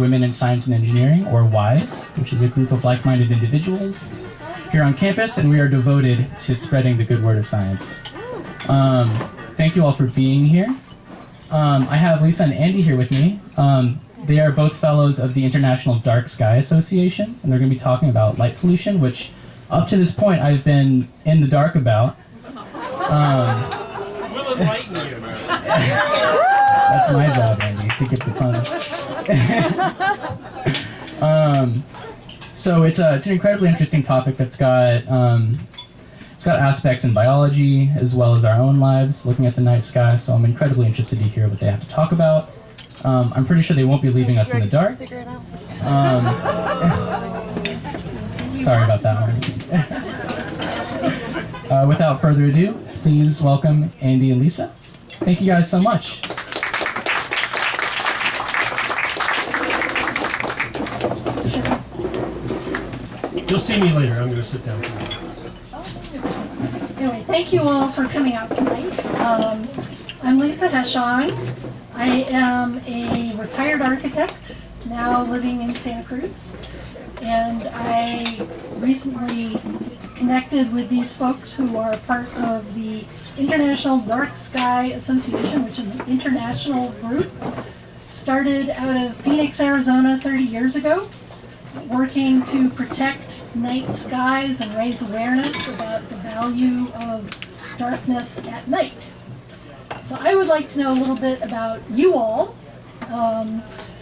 Women in Science and Engineering, or WISE, which is a group of like-minded individuals here on campus, and we are devoted to spreading the good word of science. Thank you all for being here. I have Lisa and Andy here with me. They are both fellows of the International Dark Sky Association, and they're going to be talking about light pollution, which up to this point I've been in the dark about. We'll enlighten you. That's my job, Andy, to get the puns. So it's an incredibly interesting topic that's got it's got aspects in biology as well as our own lives, looking at the night sky. So I'm incredibly interested to hear what they have to talk about. I'm pretty sure they won't be leaving us in the dark. Sorry about that one. Without further ado, please welcome Andy and Lisa. Thank you guys so much. You'll see me later. I'm going to sit down. Anyway, thank you all for coming out tonight. I'm Lisa Heschong. I am a retired architect, now living in Santa Cruz. And I recently connected with these folks who are part of the International Dark Sky Association, which is an international group, started out of Phoenix, Arizona 30 years ago, working to protect night skies and raise awareness about the value of darkness at night. So I would like to know a little bit about you all.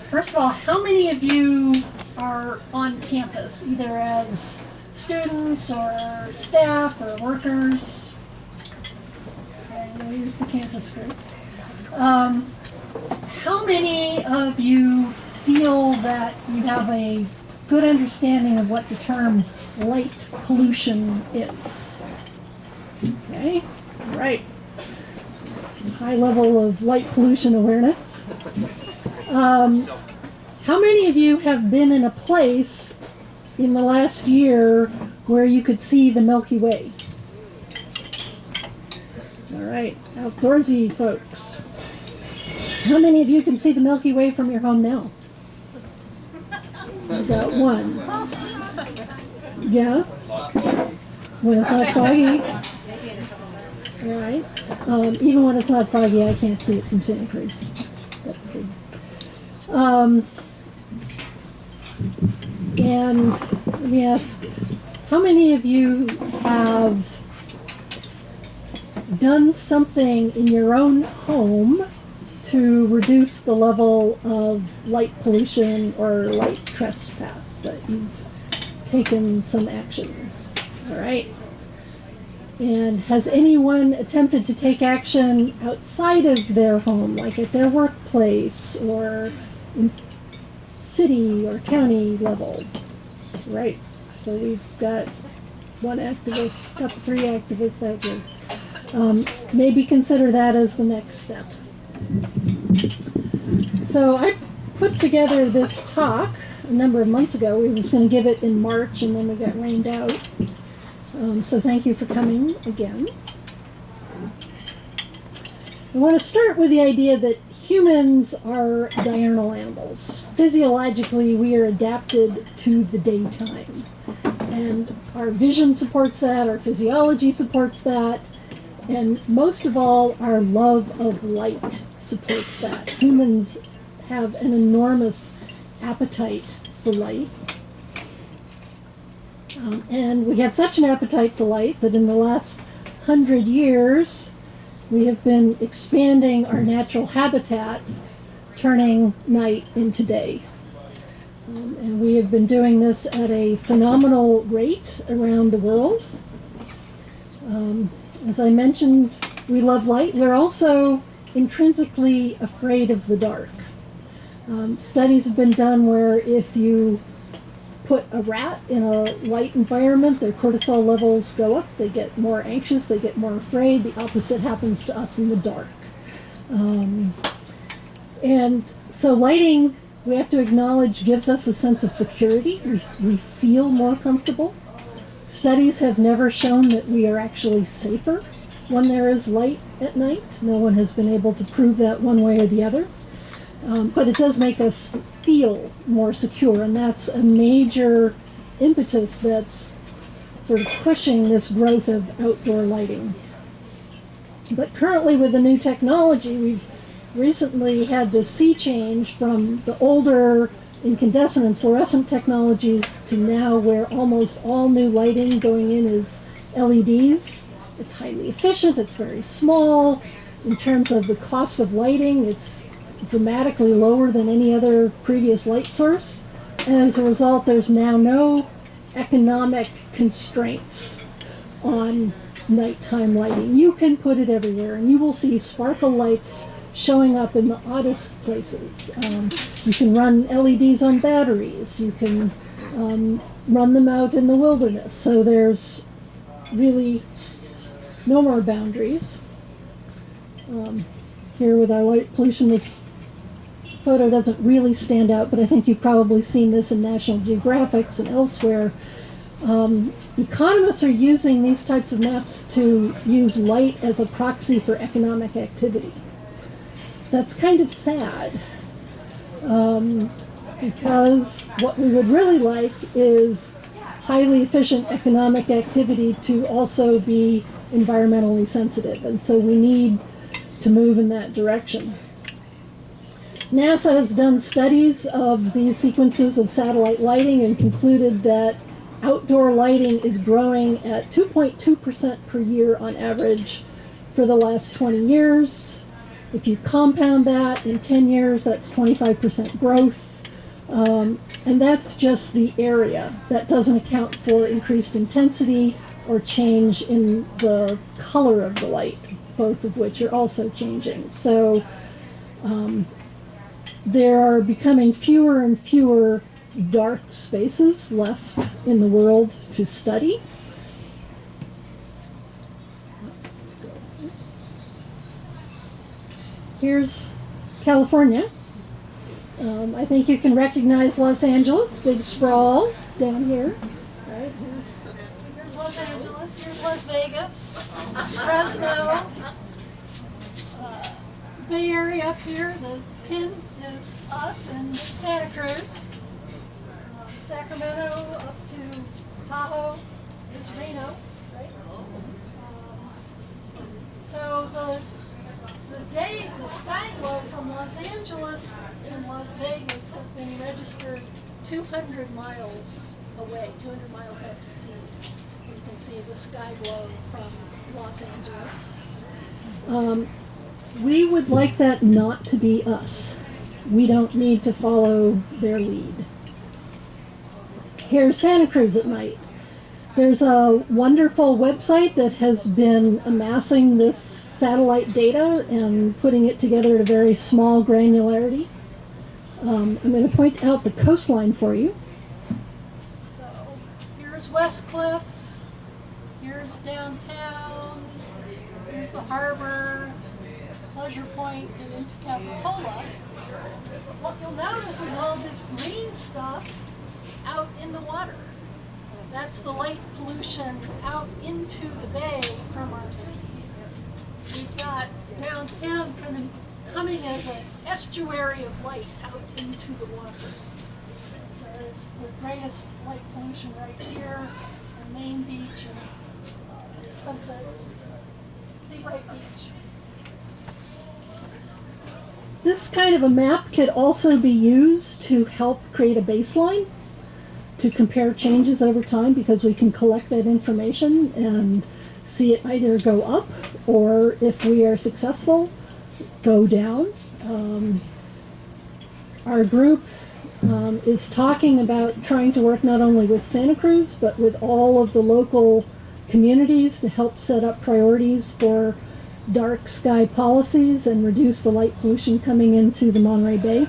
First of all, how many of you are on campus, either as students or staff or workers? Okay, here's the campus group. How many of you feel that you have a good understanding of what the term light pollution is? Okay, right. High level of light pollution awareness. How many of you have been in a place in the last year where you could see the Milky Way? All right, outdoorsy folks. How many of you can see the Milky Way from your home now? I've got one. Yeah? When it's not foggy. All right. Even when it's not foggy, I can't see it from Santa Cruz. That's good. And let me ask, how many of you have done something in your own home to reduce the level of light pollution or light trespass, that you've taken some action? All right. And has anyone attempted to take action outside of their home, like at their workplace or in city or county level? Right. So we've got one activist, couple, 3 activists out here. Maybe consider that as the next step. So I put together this talk a number of months ago. We was going to give it in March, and then we got rained out. So thank you for coming again. I want to start with the idea that humans are diurnal animals. Physiologically, we are adapted to the daytime. And our vision supports that, our physiology supports that, and most of all, our love of light supports that. Humans have an enormous appetite for light. And we have such an appetite for light that in the last 100 years, we have been expanding our natural habitat, turning night into day. And we have been doing this at a phenomenal rate around the world. As I mentioned, we love light. We're also intrinsically afraid of the dark. Studies have been done where if you put a rat in a light environment, their cortisol levels go up, they get more anxious, they get more afraid. The opposite happens to us in the dark. And so lighting, we have to acknowledge, gives us a sense of security. We feel more comfortable. Studies have never shown that we are actually safer when there is light at night. No one has been able to prove that one way or the other. But it does make us feel more secure, and that's a major impetus that's sort of pushing this growth of outdoor lighting. But currently with the new technology, we've recently had this sea change from the older incandescent and fluorescent technologies to now where almost all new lighting going in is LEDs. It's highly efficient, it's very small. In terms of the cost of lighting, it's dramatically lower than any other previous light source. And as a result, there's now no economic constraints on nighttime lighting. You can put it everywhere, and you will see sparkle lights showing up in the oddest places. You can run LEDs on batteries. You can run them out in the wilderness. So there's really no more boundaries. Here with our light pollution, this photo doesn't really stand out, but I think you've probably seen this in National Geographics and elsewhere. Economists are using these types of maps to use light as a proxy for economic activity. That's kind of sad, because what we would really like is highly efficient economic activity to also be environmentally sensitive, and so we need to move in that direction. NASA has done studies of these sequences of satellite lighting and concluded that outdoor lighting is growing at 2.2% per year on average for the last 20 years. If you compound that in 10 years, that's 25% growth. And that's just the area. That doesn't account for increased intensity or change in the color of the light, both of which are also changing. So there are becoming fewer and fewer dark spaces left in the world to study. Here's California. I think you can recognize Los Angeles, big sprawl down here. Right, here's Los Angeles, here's Las Vegas, Fresno, Bay Area up here. The pin is us and Santa Cruz. Sacramento up to Tahoe, there's Reno, right? So the sky glow from Los Angeles and Las Vegas have been registered 200 miles away, 200 miles out to sea. You can see the sky glow from Los Angeles. We would like that not to be us. We don't need to follow their lead. Here's Santa Cruz at night. There's a wonderful website that has been amassing this satellite data and putting it together at a very small granularity. I'm going to point out the coastline for you. So here's West Cliff, here's downtown, here's the harbor, Pleasure Point, and into Capitola. What you'll notice is all this green stuff out in the water. That's the light pollution out into the bay from our city. We've got downtown kind of coming as an estuary of light out into the water. So there's the greatest light pollution right here, the main beach and Sunset, Seabright Beach. This kind of a map could also be used to help create a baseline to compare changes over time, because we can collect that information and see it either go up or, if we are successful, go down. Our group is talking about trying to work not only with Santa Cruz but with all of the local communities to help set up priorities for dark sky policies and reduce the light pollution coming into the Monterey Bay.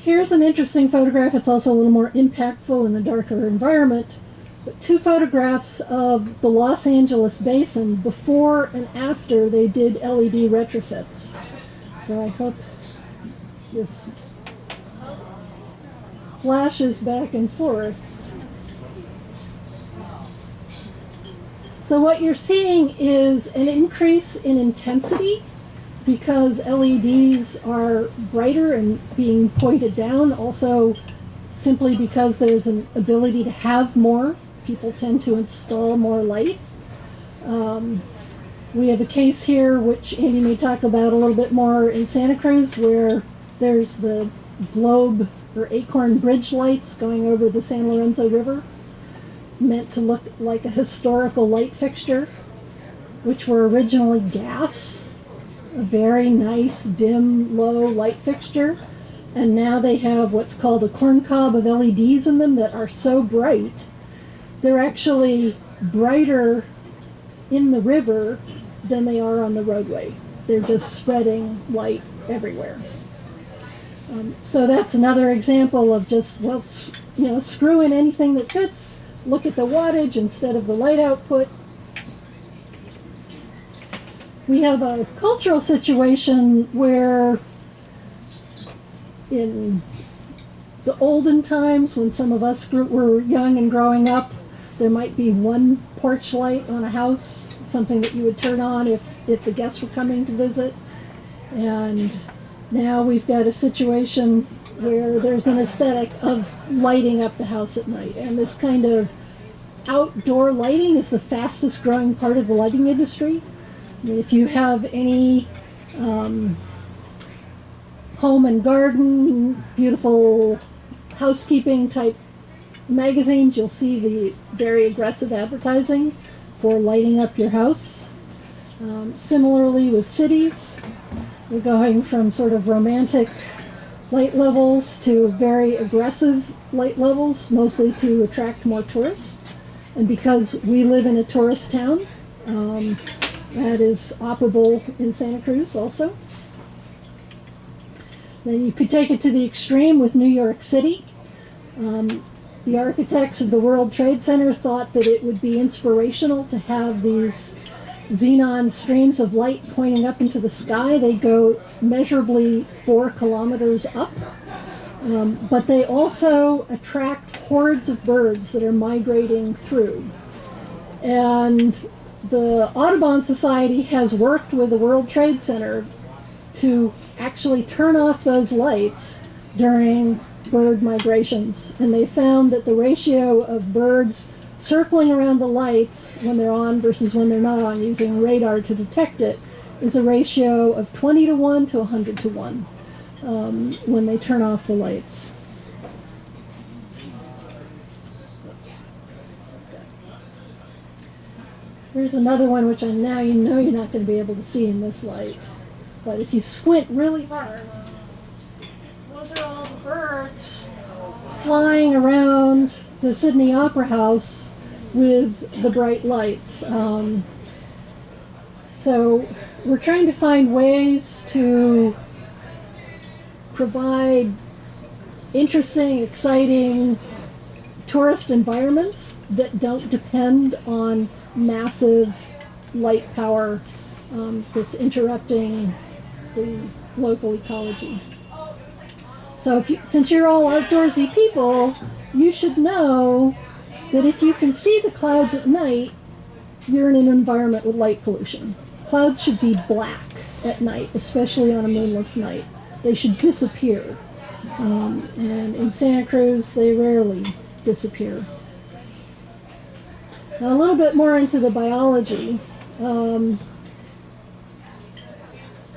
Here's an interesting photograph. It's also a little more impactful in a darker environment. But two photographs of the Los Angeles basin before and after they did LED retrofits. So I hope this flashes back and forth. So what you're seeing is an increase in intensity because LEDs are brighter and being pointed down, also simply because there's an ability to have more. People tend to install more light. We have a case here, which Andy may talk about a little bit more, in Santa Cruz, where there's the globe or acorn bridge lights going over the San Lorenzo River, meant to look like a historical light fixture, which were originally gas, a very nice, dim, low light fixture. And now they have what's called a corncob of LEDs in them that are so bright, they're actually brighter in the river than they are on the roadway. They're just spreading light everywhere. So that's another example of just, well, screw in anything that fits, look at the wattage instead of the light output. We have a cultural situation where in the olden times, when some of us were young and growing up, there might be one porch light on a house, something that you would turn on if the guests were coming to visit. And now we've got a situation where there's an aesthetic of lighting up the house at night. And this kind of outdoor lighting is the fastest growing part of the lighting industry. I mean, if you have any home and garden, beautiful housekeeping type magazines, you'll see the very aggressive advertising for lighting up your house. Similarly with cities, we're going from sort of romantic light levels to very aggressive light levels, mostly to attract more tourists. And because we live in a tourist town, that is operable in Santa Cruz also. Then you could take it to the extreme with New York City. The architects of the World Trade Center thought that it would be inspirational to have these xenon streams of light pointing up into the sky. They go measurably 4 kilometers up. But they also attract hordes of birds that are migrating through. And the Audubon Society has worked with the World Trade Center to actually turn off those lights during bird migrations. And they found that the ratio of birds circling around the lights when they're on versus when they're not on, using radar to detect it, is a ratio of 20 to 1 to 100 to 1 when they turn off the lights. Here's another one which now you know you're not going to be able to see in this light. But if you squint really hard, those are all the birds flying around the Sydney Opera House with the bright lights. So we're trying to find ways to provide interesting, exciting tourist environments that don't depend on massive light power that's interrupting the local ecology. So since you're all outdoorsy people, you should know that if you can see the clouds at night, you're in an environment with light pollution. Clouds should be black at night, especially on a moonless night. They should disappear. And in Santa Cruz, they rarely disappear. Now, a little bit more into the biology.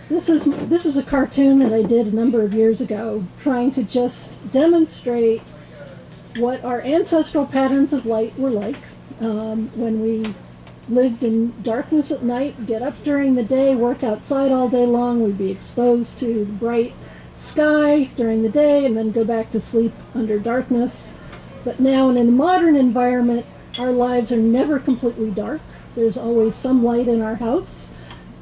This is a cartoon that I did a number of years ago, trying to just demonstrate what our ancestral patterns of light were like when we lived in darkness at night, get up during the day, work outside all day long. We'd be exposed to bright sky during the day and then go back to sleep under darkness. But now in a modern environment, our lives are never completely dark. There's always some light in our house,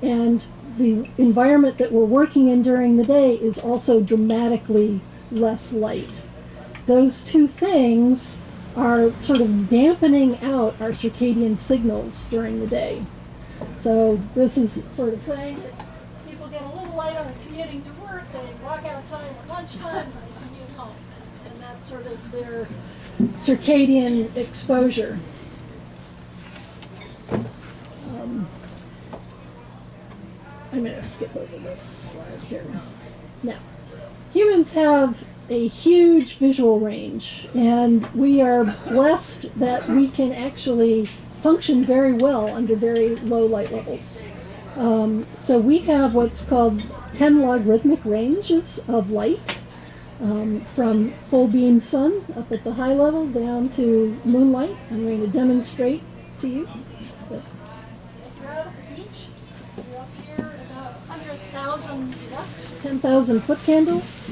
and the environment that we're working in during the day is also dramatically less light. Those two things are sort of dampening out our circadian signals during the day. So this is sort of saying that people get a little light on commuting to work, they walk outside at lunchtime, and they commute home. And that's sort of their circadian exposure. I'm going to skip over this slide here. Now, humans have a huge visual range, and we are blessed that we can actually function very well under very low light levels. So we have what's called 10 logarithmic ranges of light, from full beam sun up at the high level down to moonlight. I'm going to demonstrate to you. You're out at the beach. You're up here at about 100,000 lux, 10,000 foot candles.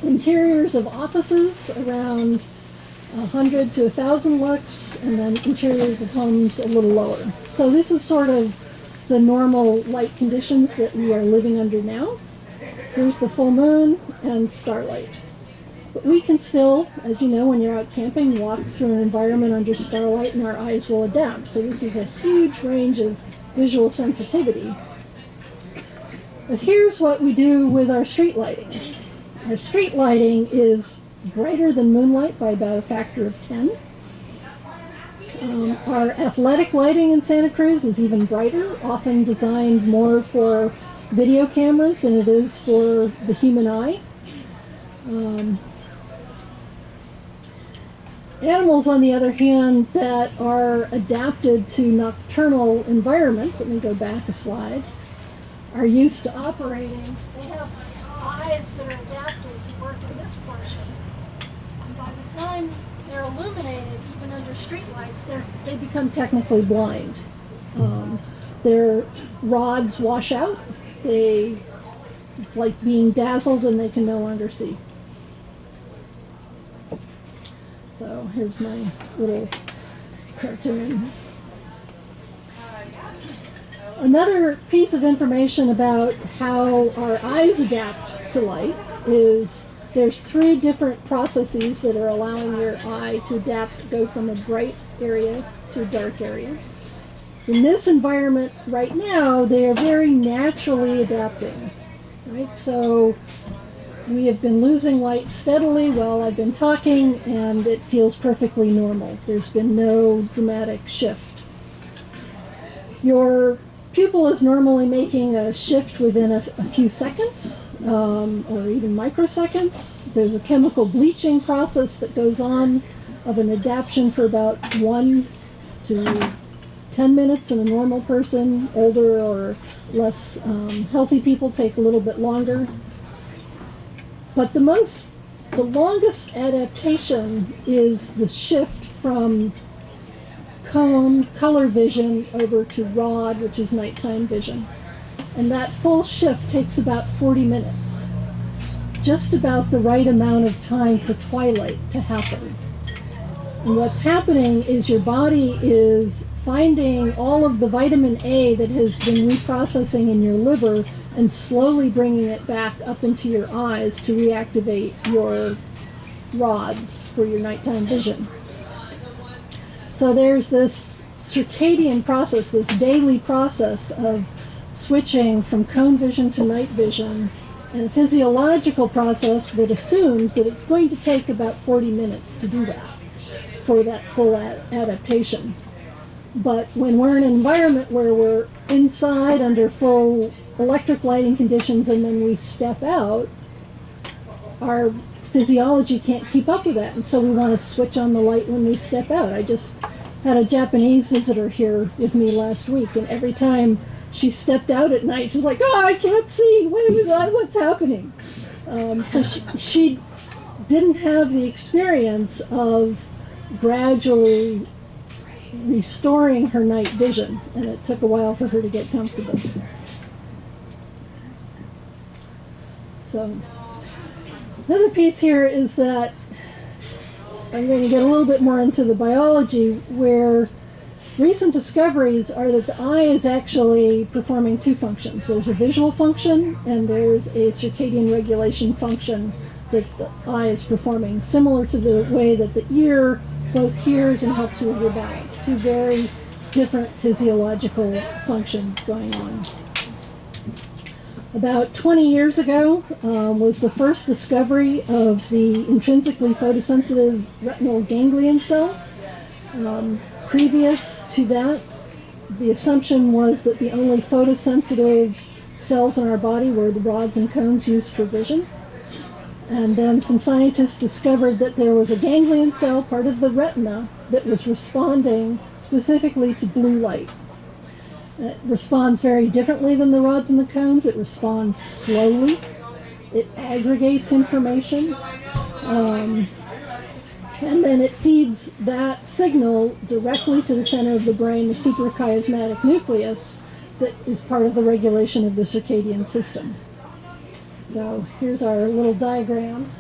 Interiors of offices around 100 to 1,000 lux, and then interiors of homes a little lower. So this is sort of the normal light conditions that we are living under now. Here's the full moon and starlight. But we can still, as you know, when you're out camping, walk through an environment under starlight and our eyes will adapt. So this is a huge range of visual sensitivity. But here's what we do with our street lighting. Our street lighting is brighter than moonlight by about a factor of 10. Our athletic lighting in Santa Cruz is even brighter, often designed more for video cameras than it is for the human eye. Animals, on the other hand, that are adapted to nocturnal environments, let me go back a slide, are used to operating. They have eyes that are adapted to work in this portion. And by the time they're illuminated, even under streetlights, they become technically blind. Their rods wash out. It's like being dazzled and they can no longer see. So here's my little cartoon. Another piece of information about how our eyes adapt to light is there's 3 different processes that are allowing your eye to adapt, go from a bright area to a dark area. In this environment right now, they are very naturally adapting, right? So we have been losing light steadily while I've been talking, and it feels perfectly normal. There's been no dramatic shift. Your pupil is normally making a shift within a few seconds, or even microseconds. There's a chemical bleaching process that goes on of an adaptation for about 1 to 10 minutes in a normal person. Older or less healthy people take a little bit longer. But the longest adaptation is the shift from cone, color vision, over to rod, which is nighttime vision. And that full shift takes about 40 minutes. Just about the right amount of time for twilight to happen. And what's happening is your body is finding all of the vitamin A that has been reprocessing in your liver and slowly bringing it back up into your eyes to reactivate your rods for your nighttime vision. So there's this circadian process, this daily process of switching from cone vision to night vision, and a physiological process that assumes that it's going to take about 40 minutes to do that, for that full adaptation. But when we're in an environment where we're inside under full electric lighting conditions and then we step out, our physiology can't keep up with that, and so we want to switch on the light when we step out. I just had a Japanese visitor here with me last week, and every time she stepped out at night, she's like, "Oh, I can't see. What's happening?" So she didn't have the experience of gradually restoring her night vision, and it took a while for her to get comfortable. So another piece here is that I'm going to get a little bit more into the biology, where recent discoveries are that the eye is actually performing 2 functions. There's a visual function and there's a circadian regulation function that the eye is performing, similar to the way that the ear both hears and helps you with your balance. 2 very different physiological functions going on. About 20 years ago was the first discovery of the intrinsically photosensitive retinal ganglion cell. Previous to that, the assumption was that the only photosensitive cells in our body were the rods and cones used for vision. And then some scientists discovered that there was a ganglion cell, part of the retina, that was responding specifically to blue light. It responds very differently than the rods and the cones. It responds slowly. It aggregates information. And then it feeds that signal directly to the center of the brain, the suprachiasmatic nucleus, that is part of the regulation of the circadian system. So here's our little diagram.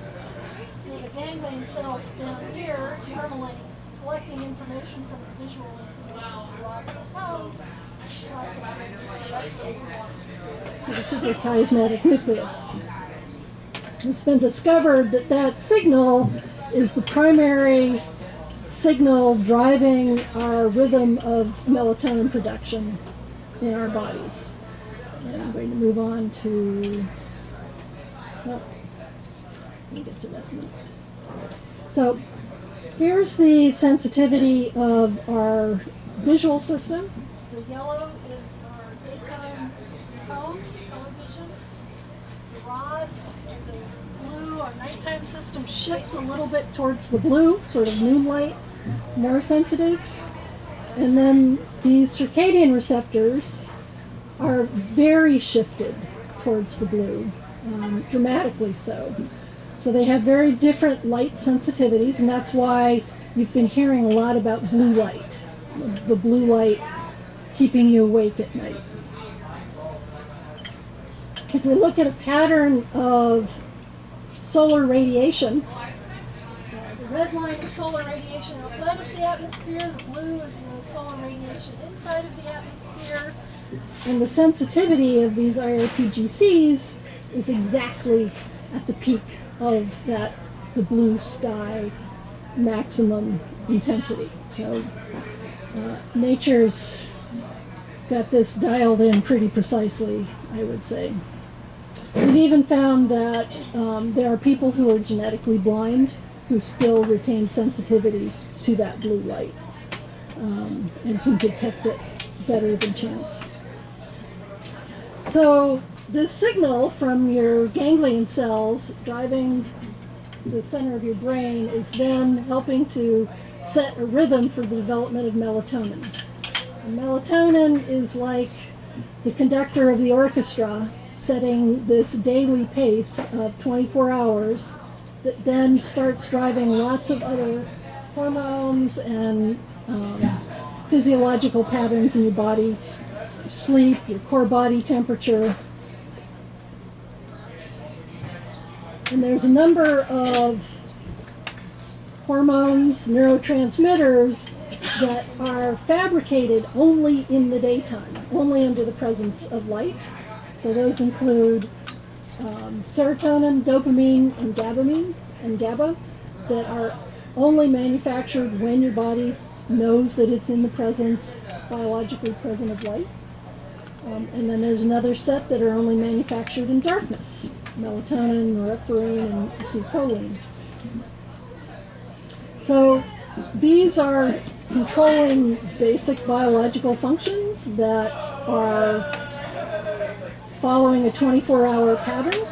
So the ganglion cells down here, normally collecting information from the visual information of the rods and cones, processing directly to the suprachiasmatic nucleus. It's been discovered that that signal is the primary signal driving our rhythm of melatonin production in our bodies. And I'm going to move on to, well, let me get to that in a minute. So here's the sensitivity of our visual system. The yellow is our daytime cones, color vision. The rods, the blue, our nighttime system shifts a little bit towards the blue, sort of moonlight, more sensitive. And then these circadian receptors are very shifted towards the blue, dramatically so. So they have very different light sensitivities, and that's why you've been hearing a lot about blue light, the blue light keeping you awake at night. If we look at a pattern of solar radiation, the red line is solar radiation outside of the atmosphere, the blue is the solar radiation inside of the atmosphere, and the sensitivity of these IRPGCs is exactly at the peak of that, the blue sky maximum intensity. So nature's got this dialed in pretty precisely, I would say. We've even found that there are people who are genetically blind who still retain sensitivity to that blue light and can detect it better than chance. So this signal from your ganglion cells driving the center of your brain is then helping to set a rhythm for the development of melatonin. And melatonin is like the conductor of the orchestra, setting this daily pace of 24 hours that then starts driving lots of other hormones and physiological patterns in your body, your sleep, your core body temperature. And there's a number of hormones, neurotransmitters that are fabricated only in the daytime, only under the presence of light. So those include serotonin, dopamine, and GABA that are only manufactured when your body knows that it's in the presence, biologically present of light. And then there's another set that are only manufactured in darkness, melatonin, norepinephrine, and acetylcholine. So these are controlling basic biological functions that are following a 24-hour pattern.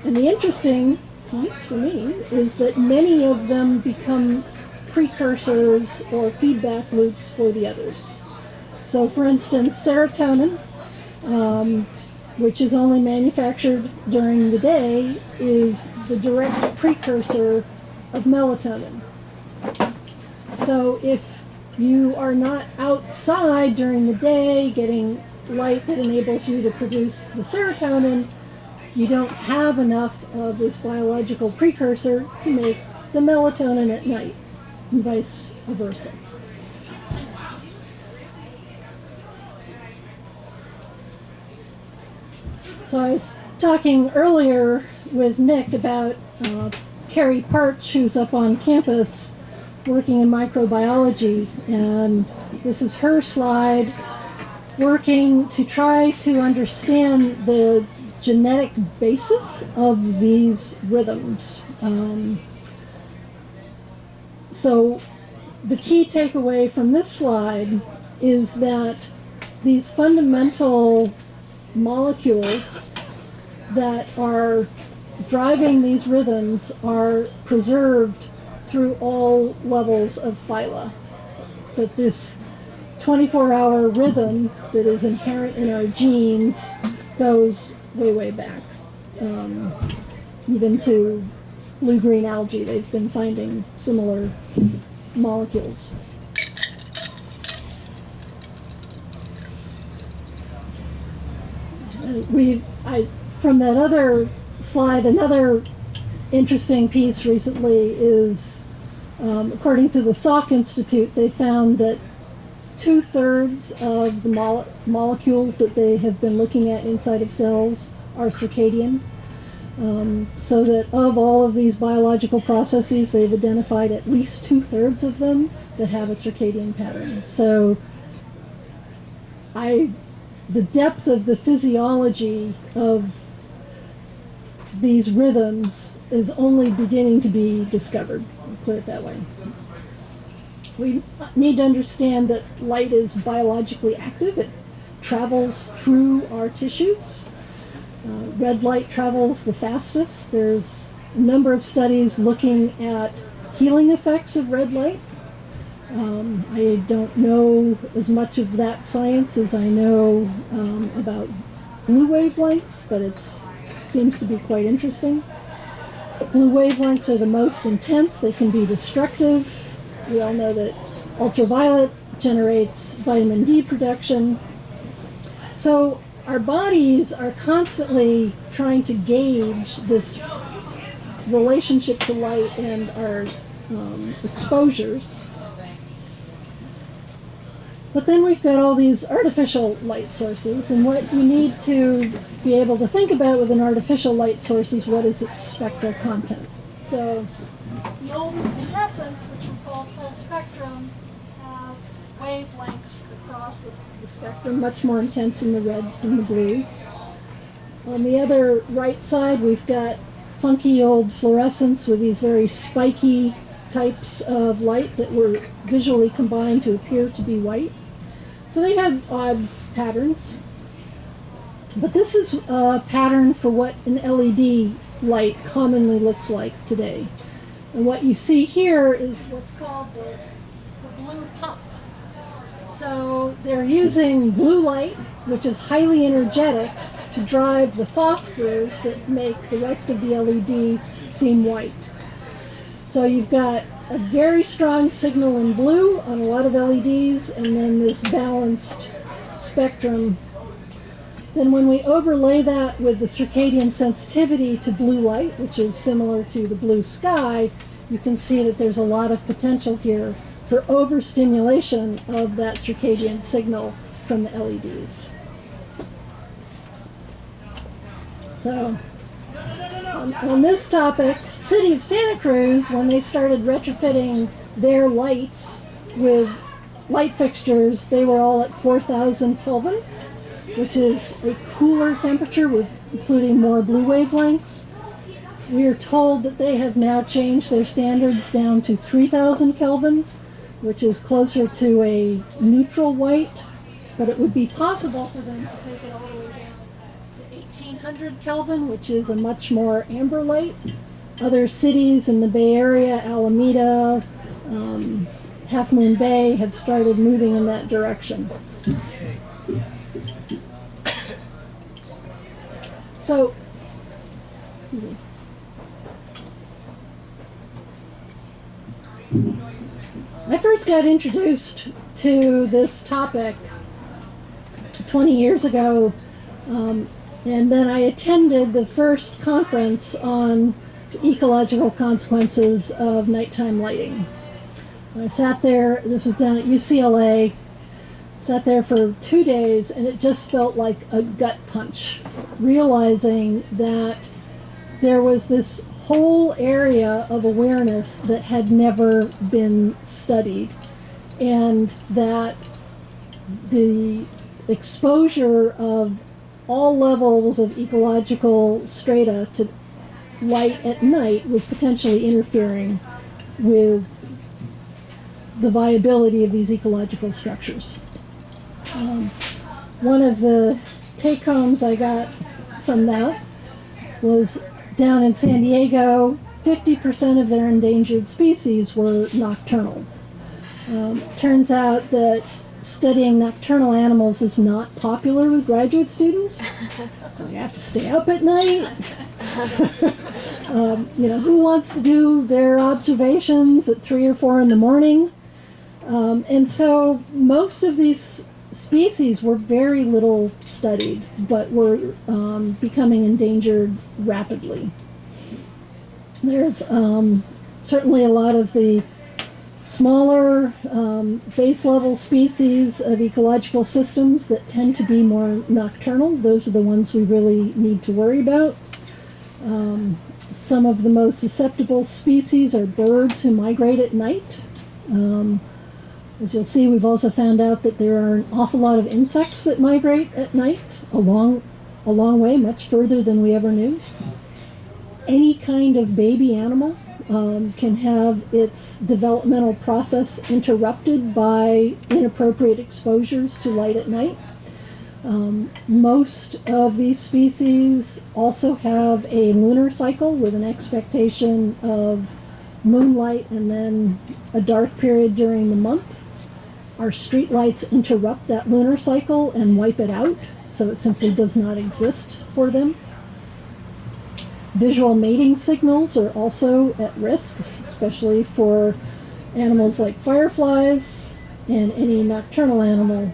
And the interesting piece for me is that many of them become precursors or feedback loops for the others. So for instance, serotonin, which is only manufactured during the day, is the direct precursor of melatonin. So if you are not outside during the day getting light that enables you to produce the serotonin, you don't have enough of this biological precursor to make the melatonin at night, and vice versa. So I was talking earlier with Nick about Carrie Parch, who's up on campus working in microbiology, and this is her slide working to try to understand the genetic basis of these rhythms. So the key takeaway from this slide is that these fundamental molecules that are driving these rhythms are preserved through all levels of phyla. That this 24-hour rhythm that is inherent in our genes goes way, way back. Even to blue-green algae, they've been finding similar molecules. From that other slide, another interesting piece recently is, according to the Salk Institute, they found that 2/3 of the molecules that they have been looking at inside of cells are circadian. So that of all of these biological processes, they've identified at least 2/3 of them that have a circadian pattern. So the depth of the physiology of these rhythms is only beginning to be discovered, put it that way. We need to understand that light is biologically active. It travels through our tissues. Red light travels the fastest. There's a number of studies looking at healing effects of red light. I don't know as much of that science as I know about blue wavelengths, but it seems to be quite interesting. Blue wavelengths are the most intense. They can be destructive. We all know that ultraviolet generates vitamin D production. So our bodies are constantly trying to gauge this relationship to light and our exposures. But then we've got all these artificial light sources, and what you need to be able to think about with an artificial light source is what is its spectral content. So luminescence, which we call full spectrum, have wavelengths across the spectrum, much more intense in the reds than the blues. On the other right side, we've got funky old fluorescence with these very spiky types of light that were visually combined to appear to be white. So they have odd patterns. But this is a pattern for what an LED light commonly looks like today. And what you see here is what's called the blue pump. So they're using blue light, which is highly energetic, to drive the phosphors that make the rest of the LED seem white. So you've got a very strong signal in blue on a lot of LEDs, and then this balanced spectrum. Then when we overlay that with the circadian sensitivity to blue light, which is similar to the blue sky, you can see that there's a lot of potential here for overstimulation of that circadian signal from the LEDs. So on this topic, City of Santa Cruz, when they started retrofitting their lights with light fixtures, they were all at 4,000 Kelvin, which is a cooler temperature with including more blue wavelengths. We are told that they have now changed their standards down to 3,000 Kelvin, which is closer to a neutral white, but it would be possible for them to take it all the way down to 1,800 Kelvin, which is a much more amber light. Other cities in the Bay Area, Alameda, Half Moon Bay, have started moving in that direction. So, I first got introduced to this topic 20 years ago, and then I attended the first conference on ecological consequences of nighttime lighting. I sat there, this was down at UCLA, sat there for 2 days, and it just felt like a gut punch, realizing that there was this whole area of awareness that had never been studied, and that the exposure of all levels of ecological strata to light at night was potentially interfering with the viability of these ecological structures. One of the take-homes I got from that was down in San Diego, 50% of their endangered species were nocturnal. Turns out that studying nocturnal animals is not popular with graduate students. You have to stay up at night. Who wants to do their observations at 3 or 4 in the morning? And so most of these species were very little studied, but were becoming endangered rapidly. There's certainly a lot of the smaller base level species of ecological systems that tend to be more nocturnal. Those are the ones we really need to worry about. Some of the most susceptible species are birds who migrate at night. As you'll see, we've also found out that there are an awful lot of insects that migrate at night, a long way, much further than we ever knew. Any kind of baby animal can have its developmental process interrupted by inappropriate exposures to light at night. Most of these species also have a lunar cycle with an expectation of moonlight and then a dark period during the month. Our streetlights interrupt that lunar cycle and wipe it out, so it simply does not exist for them. Visual mating signals are also at risk, especially for animals like fireflies and any nocturnal animal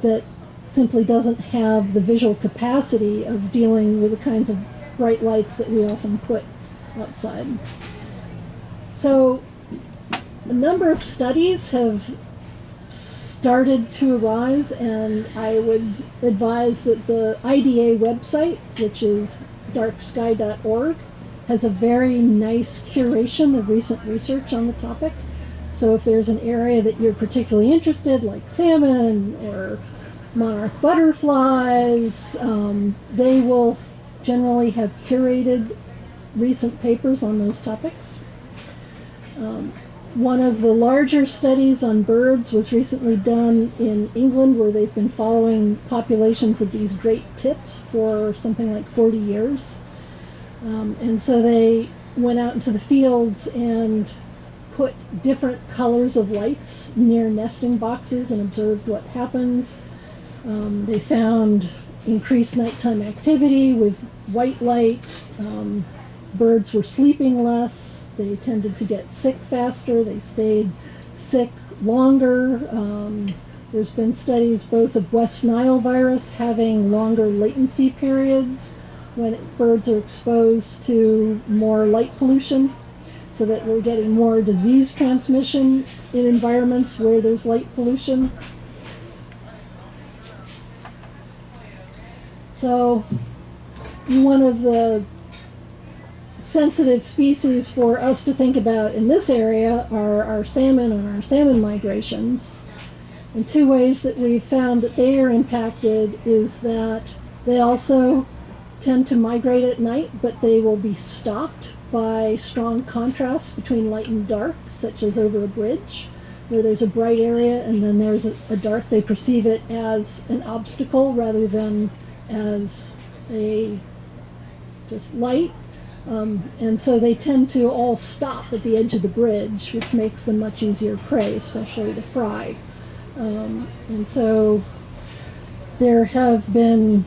that simply doesn't have the visual capacity of dealing with the kinds of bright lights that we often put outside. So a number of studies have started to arise, and I would advise that the IDA website, which is darksky.org, has a very nice curation of recent research on the topic. So if there's an area that you're particularly interested, like salmon or monarch butterflies, they will generally have curated recent papers on those topics. One of the larger studies on birds was recently done in England, where they've been following populations of these great tits for something like 40 years. And so they went out into the fields and put different colors of lights near nesting boxes and observed what happens. They found increased nighttime activity with white light. Birds were sleeping less. They tended to get sick faster. They stayed sick longer. There's been studies both of West Nile virus having longer latency periods when birds are exposed to more light pollution, so that we're getting more disease transmission in environments where there's light pollution. So one of the sensitive species for us to think about in this area are our salmon and our salmon migrations. And two ways that we've found that they are impacted is that they also tend to migrate at night, but they will be stopped by strong contrast between light and dark, such as over a bridge, where there's a bright area and then there's a dark. They perceive it as an obstacle rather than as a just light. And so they tend to all stop at the edge of the bridge, which makes them much easier prey, especially to fry. And so there have been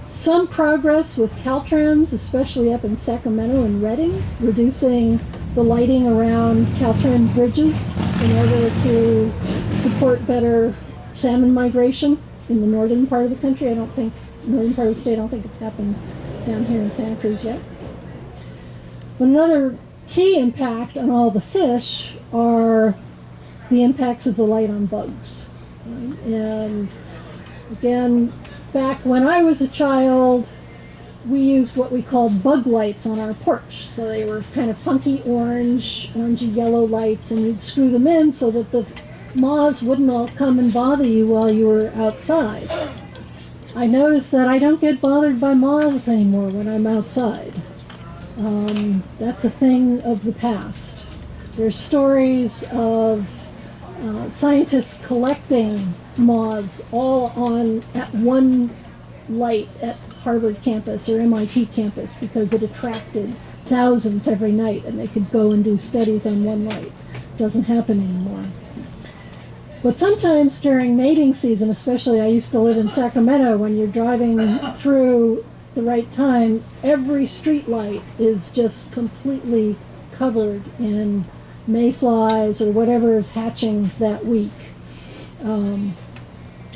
some progress with Caltrans, especially up in Sacramento and Redding, reducing the lighting around Caltrans bridges in order to support better salmon migration in the northern part of the country. Northern part of the state, I don't think it's happened down here in Santa Cruz yet. But another key impact on all the fish are the impacts of the light on bugs. Right? And again, back when I was a child, we used what we called bug lights on our porch. So they were kind of funky orangey yellow lights, and you'd screw them in so that the moths wouldn't all come and bother you while you were outside. I noticed that I don't get bothered by moths anymore when I'm outside. That's a thing of the past. There's stories of scientists collecting moths all on at one light at Harvard campus or MIT campus because it attracted thousands every night and they could go and do studies on one light. Doesn't happen anymore. But sometimes during mating season, especially, I used to live in Sacramento, when you're driving through the right time, every street light is just completely covered in mayflies or whatever is hatching that week.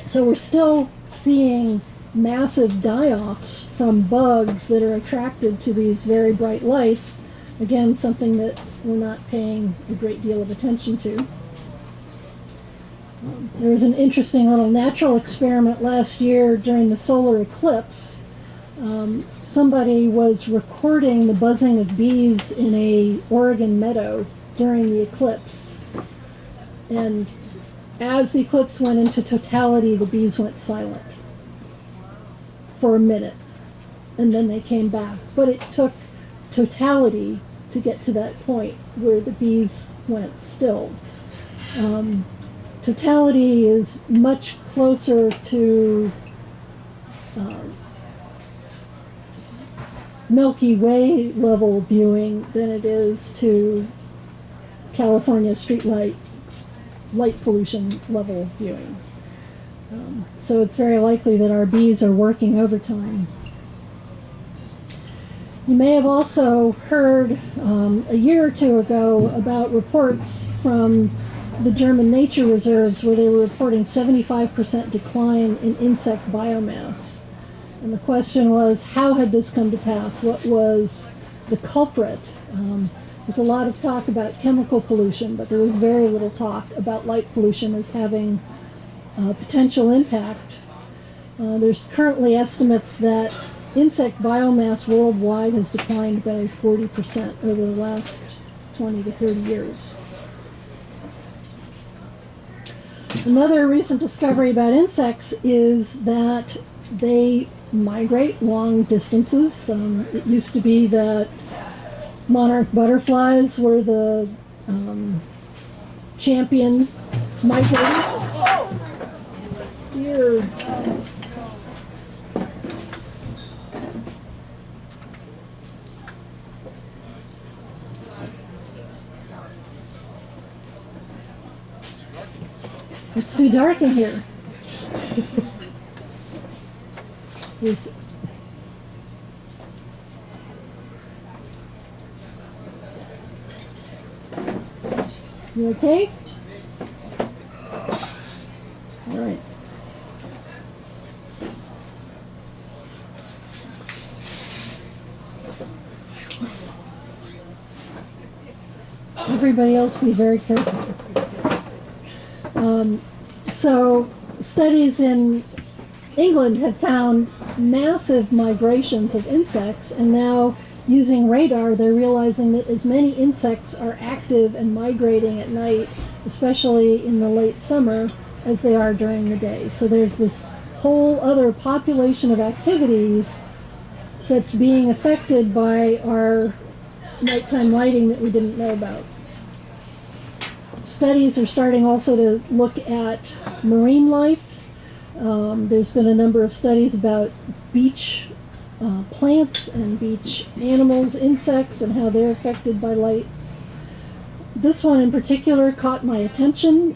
So we're still seeing massive die-offs from bugs that are attracted to these very bright lights. Again, something that we're not paying a great deal of attention to. There was an interesting little natural experiment last year during the solar eclipse. Somebody was recording the buzzing of bees in a Oregon meadow during the eclipse. And as the eclipse went into totality, the bees went silent for a minute. And then they came back. But it took totality to get to that point where the bees went still. Totality is much closer to Milky Way level viewing than it is to California streetlight light pollution level viewing. So it's very likely that our bees are working overtime. You may have also heard a year or two ago about reports from the German nature reserves where they were reporting 75% decline in insect biomass. And the question was, how had this come to pass? What was the culprit? There's a lot of talk about chemical pollution, but there was very little talk about light pollution as having potential impact. There's currently estimates that insect biomass worldwide has declined by 40% over the last 20 to 30 years. Another recent discovery about insects is that they migrate long distances. It used to be that monarch butterflies were the champion migrators. Oh, dear. It's too dark in here. You okay? All right. Everybody else be very careful. So studies in England have found massive migrations of insects, and now using radar they're realizing that as many insects are active and migrating at night, especially in the late summer, as they are during the day. So there's this whole other population of activities that's being affected by our nighttime lighting that we didn't know about. Studies are starting also to look at marine life. There's been a number of studies about beach plants and beach animals, insects, and how they're affected by light. This one in particular caught my attention.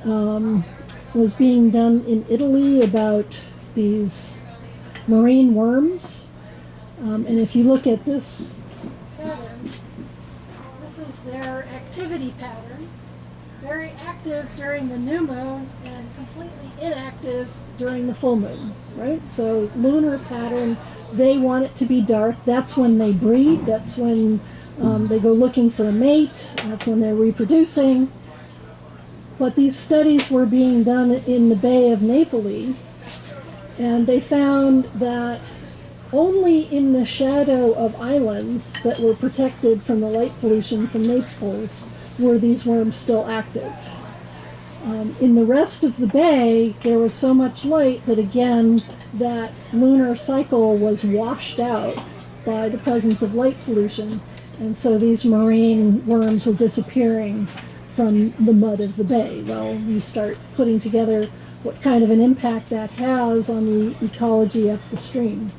Was being done in Italy about these marine worms. And if you look at this pattern, this is their activity pattern. Very active during the new moon and completely inactive during the full moon, right? So lunar pattern, they want it to be dark. That's when they breed. That's when they go looking for a mate. That's when they're reproducing. But these studies were being done in the Bay of Naples, and they found that only in the shadow of islands that were protected from the light pollution from Naples were these worms still active. In the rest of the bay, there was so much light that, again, that lunar cycle was washed out by the presence of light pollution, and so these marine worms were disappearing from the mud of the bay. Well, you start putting together what kind of an impact that has on the ecology up the stream.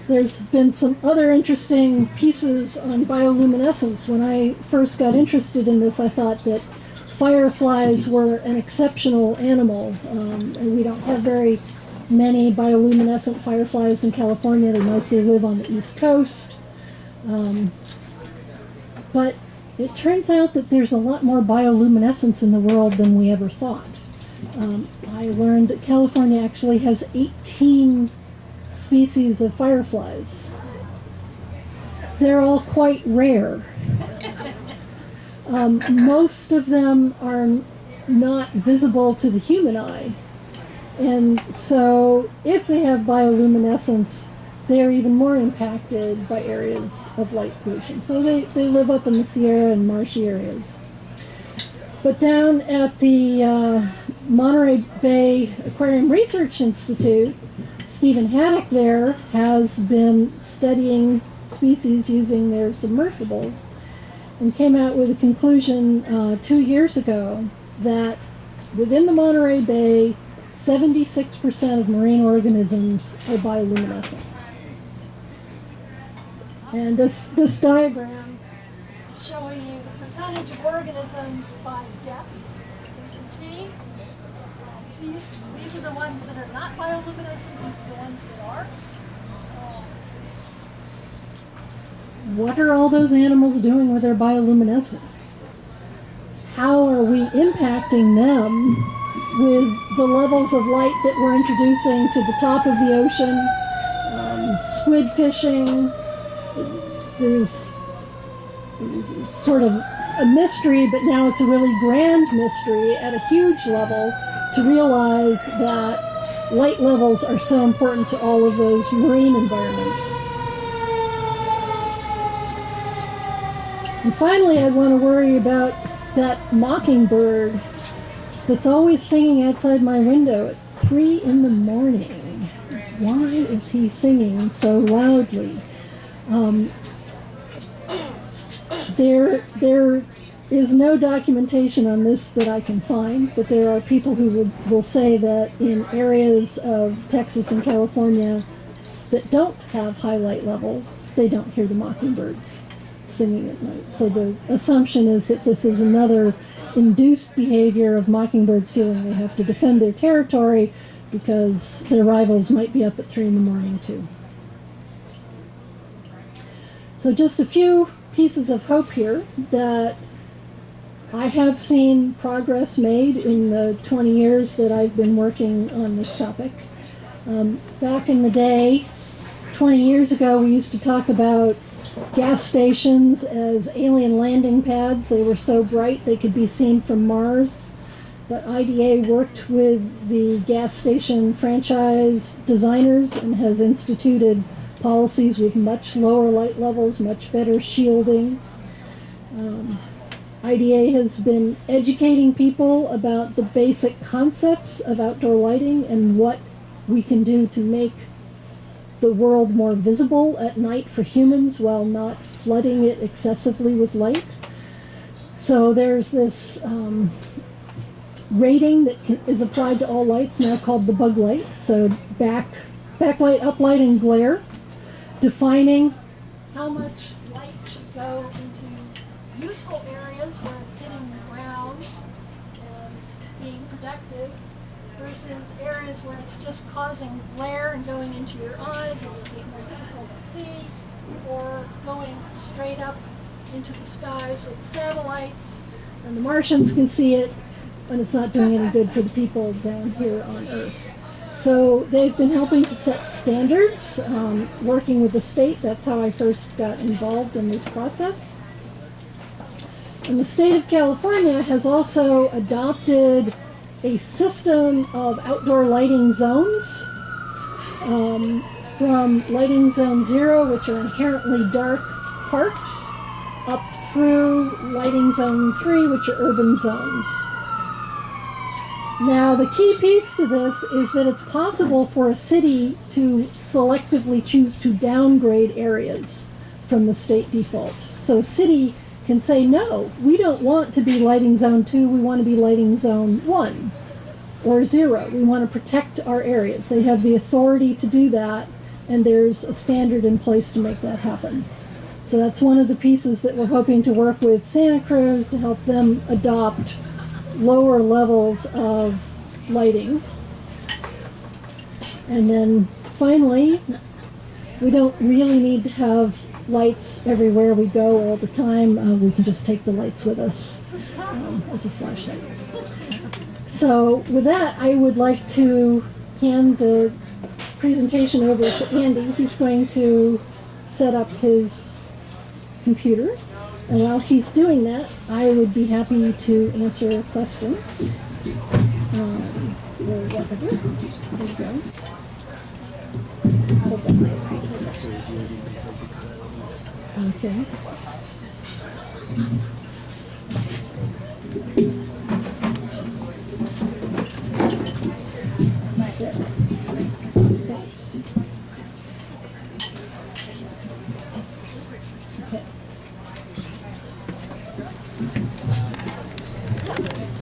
There's been some other interesting pieces on bioluminescence. When I first got interested in this, I thought that fireflies were an exceptional animal, and we don't have very many bioluminescent fireflies in California. They mostly live on the East Coast. But it turns out that there's a lot more bioluminescence in the world than we ever thought. I learned that California actually has 18 species of fireflies. They're all quite rare. Most of them are not visible to the human eye. And so if they have bioluminescence, they are even more impacted by areas of light pollution. So they live up in the Sierra and marshy areas. But down at the Monterey Bay Aquarium Research Institute, Stephen Haddock there has been studying species using their submersibles and came out with a conclusion 2 years ago that within the Monterey Bay, 76% of marine organisms are bioluminescent. And this diagram is showing you the percentage of organisms by depth. So you can see these are the ones that are not bioluminescent, these are the ones that are. What are all those animals doing with their bioluminescence? How are we impacting them with the levels of light that we're introducing to the top of the ocean? Squid fishing. There's sort of a mystery, but now it's a really grand mystery at a huge level to realize that light levels are so important to all of those marine environments. And finally, I want to worry about that mockingbird that's always singing outside my window at 3 in the morning. Why is he singing so loudly? There is no documentation on this that I can find, but there are people who will say that in areas of Texas and California that don't have high light levels, they don't hear the mockingbirds singing at night. So the assumption is that this is another induced behavior of mockingbirds feeling they have to defend their territory because their rivals might be up at 3 in the morning too. So just a few pieces of hope here that I have seen progress made in the 20 years that I've been working on this topic. Back in the day, 20 years ago, we used to talk about gas stations as alien landing pads. They were so bright they could be seen from Mars. But IDA worked with the gas station franchise designers and has instituted policies with much lower light levels, much better shielding. IDA has been educating people about the basic concepts of outdoor lighting and what we can do to make the world more visible at night for humans while not flooding it excessively with light. So there's this rating that is applied to all lights now called the bug light. So backlight, uplight, and glare, defining how much light should go into useful areas where it's hitting the ground and being productive versus areas where it's just causing glare and going into your eyes and making it more difficult to see, or going straight up into the sky so the satellites and the Martians can see it, but it's not doing any good for the people down here on Earth. So they've been helping to set standards, working with the state. That's how I first got involved in this process. And the state of California has also adopted a system of outdoor lighting zones, from lighting zone 0, which are inherently dark parks, up through lighting zone 3, which are urban zones. Now, the key piece to this is that it's possible for a city to selectively choose to downgrade areas from the state default. So a city can say, no, we don't want to be lighting zone 2, we want to be lighting zone 1 or 0. We want to protect our areas. They have the authority to do that, and there's a standard in place to make that happen. So that's one of the pieces that we're hoping to work with Santa Cruz to help them adopt lower levels of lighting. And then finally, we don't really need to have lights everywhere we go all the time. We can just take the lights with us as a flashlight. So with that, I would like to hand the presentation over to Andy. He's going to set up his computer. And while he's doing that, I would be happy to answer questions. Or whatever. There you go. Hold on. Okay.